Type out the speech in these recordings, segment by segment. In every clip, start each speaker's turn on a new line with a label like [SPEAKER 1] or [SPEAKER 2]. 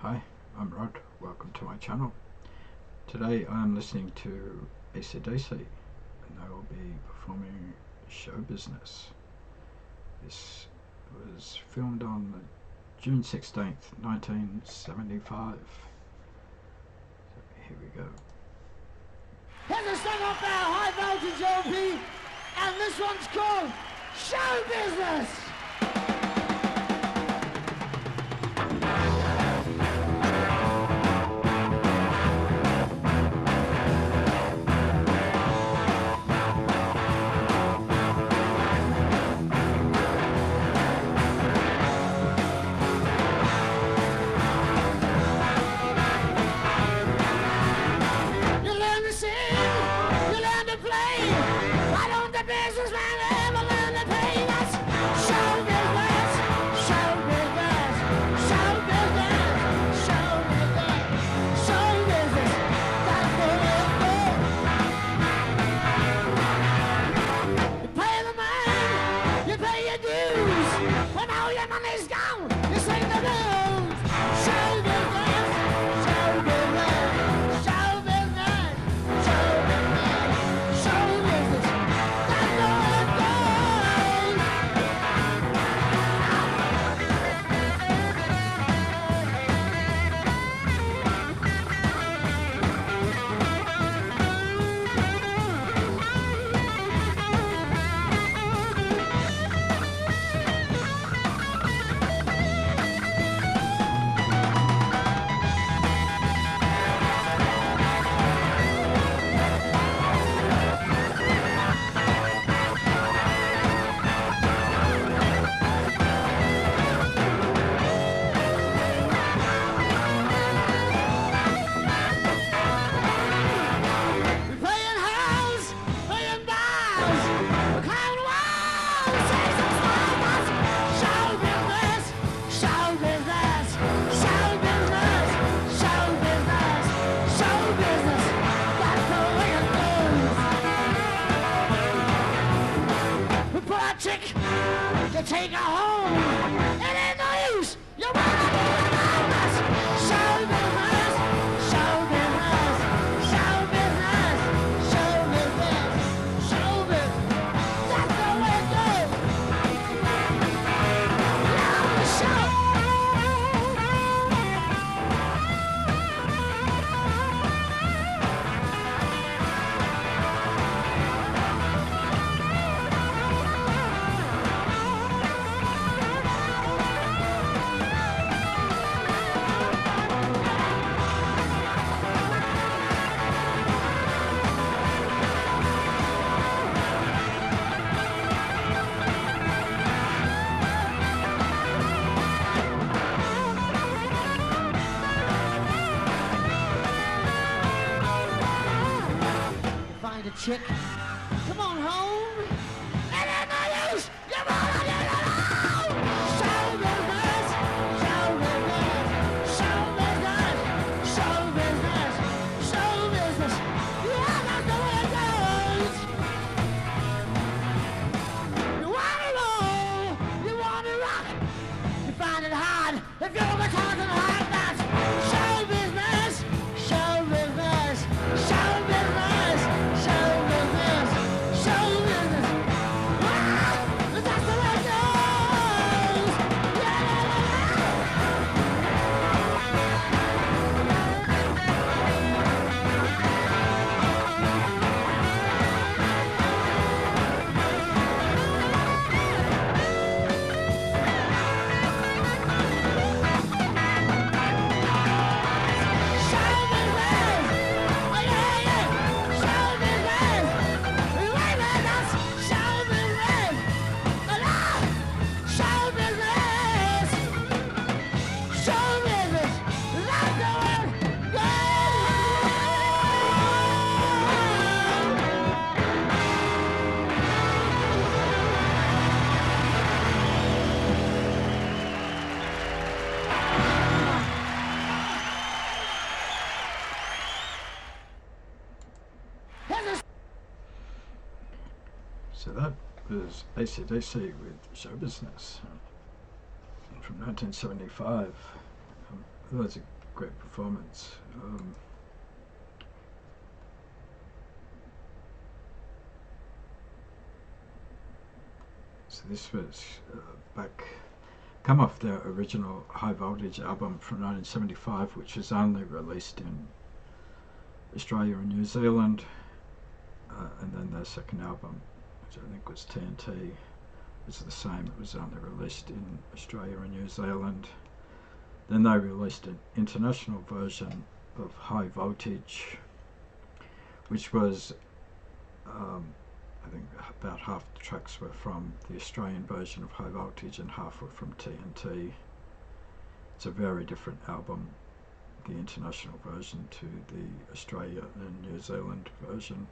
[SPEAKER 1] Hi, I'm Rod. Welcome to my channel. Today I'm listening to AC/DC and they will be performing Show Business. This was filmed on June 16th, 1975. So here we go.
[SPEAKER 2] Here's a song off our high voltage LP, and this one's called Show Business. Take her home. It ain't no use. You wanna do it about us. Show business. Show business. Show business. Show business. Show business. That's the way it goes. Now the show. A chick, come on home. It ain't no use. You wanna get it out. Show business. Show business. Show business. Show business. Show business. Yeah, that's the way it goes. You wanna roll. You wanna rock. You find it hard if you're over talking hard. That's show business. Show business. Show business. Show business, show business. Ah, that's the way it goes.
[SPEAKER 1] So that was AC/DC with Show Business from 1975. There was a great performance. So this was come off their original High Voltage album from 1975, which was only released in Australia and New Zealand, and then their second album, which I think was TNT, was the same. It was only released in Australia and New Zealand. Then they released an international version of High Voltage, which was, I think about half the tracks were from the Australian version of High Voltage and half were from TNT. It's a very different album, the international version, to the Australia and New Zealand version.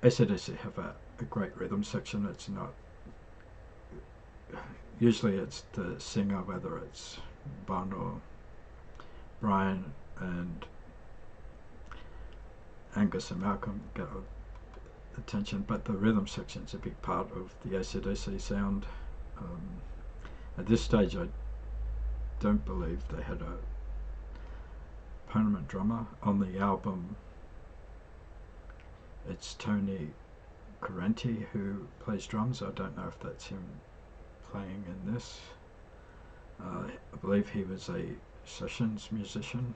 [SPEAKER 1] AC/DC have a great rhythm section. It's not, usually it's the singer, whether it's Bon or Brian, and Angus and Malcolm get attention, but the rhythm section is a big part of the AC/DC sound. At this stage, I don't believe they had a permanent drummer on the album. It's Tony Correnti who plays drums. I don't know if that's him playing in this. I believe he was a sessions musician.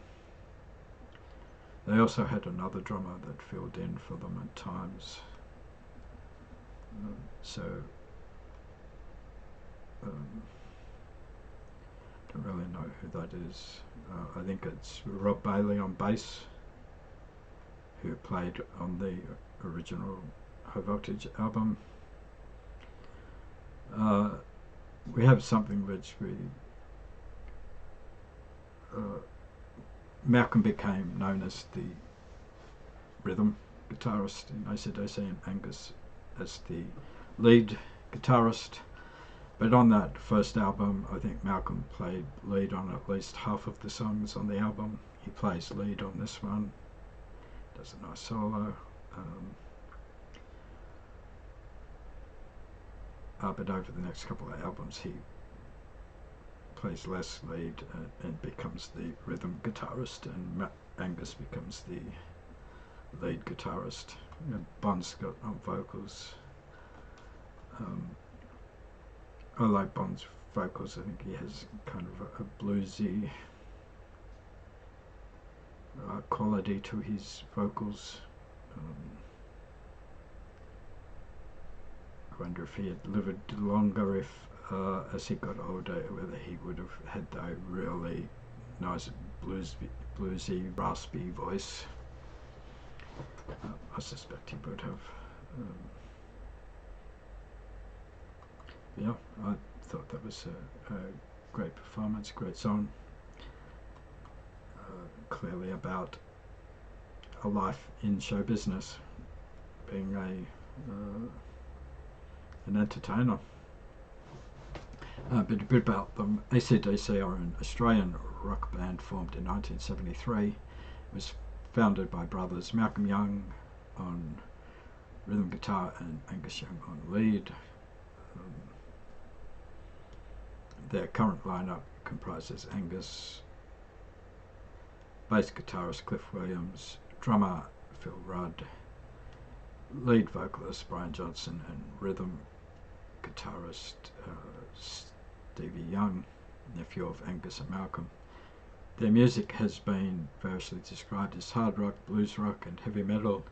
[SPEAKER 1] They also had another drummer that filled in for them at times. Don't really know who that is. I think it's Rob Bailey on bass, who played on the original High Voltage album. We have something which Malcolm became known as the rhythm guitarist in AC/DC, and Angus as the lead guitarist. But on that first album, I think Malcolm played lead on at least half of the songs on the album. He plays lead on this one, does a nice solo. But over the next couple of albums, he plays less lead and becomes the rhythm guitarist, and Angus becomes the lead guitarist. Bon Scott on vocals. I like Bon's vocals. I think he has kind of a bluesy quality to his vocals. I wonder if he had lived longer, if as he got older, whether he would have had a really nice bluesy, raspy voice. I suspect he would have. Yeah, I thought that was a great performance, great song. Clearly about a life in show business, being an entertainer. But a bit about them. AC/DC are an Australian rock band formed in 1973. It was founded by brothers Malcolm Young on rhythm guitar and Angus Young on lead. Their current lineup comprises Angus, bass guitarist Cliff Williams, drummer Phil Rudd, lead vocalist Brian Johnson, and rhythm guitarist Stevie Young, nephew of Angus and Malcolm. Their music has been variously described as hard rock, blues rock, and heavy metal,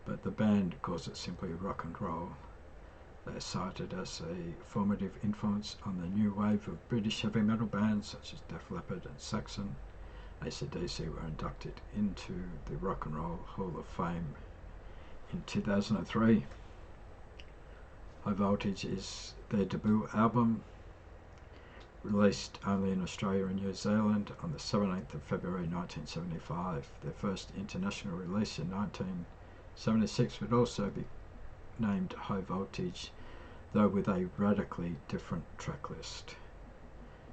[SPEAKER 1] but the band calls it simply rock and roll. They are cited as a formative influence on the new wave of British heavy metal bands such as Def Leppard and Saxon. AC/DC were inducted into the Rock and Roll Hall of Fame in 2003. High Voltage is their debut album, released only in Australia and New Zealand on the 17th of February 1975. Their first international release in 1976 would also be named High Voltage, though with a radically different track list.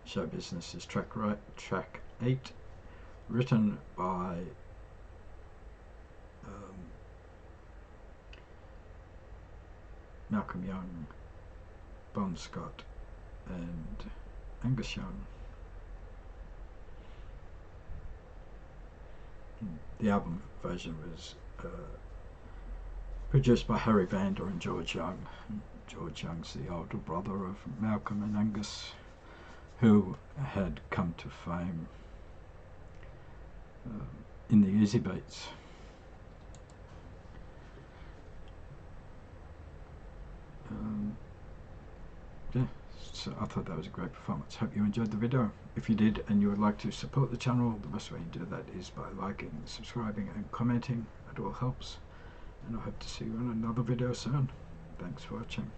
[SPEAKER 1] Show Business is track 8, written by Malcolm Young, Bon Scott, and Angus Young. The album version was produced by Harry Vander and George Young. George Young's the older brother of Malcolm and Angus, who had come to fame in the Easy Beats. Yeah, so I thought that was a great performance. Hope you enjoyed the video. If you did and you would like to support the channel, the best way to do that is by liking, subscribing and commenting. It all helps, and I hope to see you in another video soon. Thanks for watching.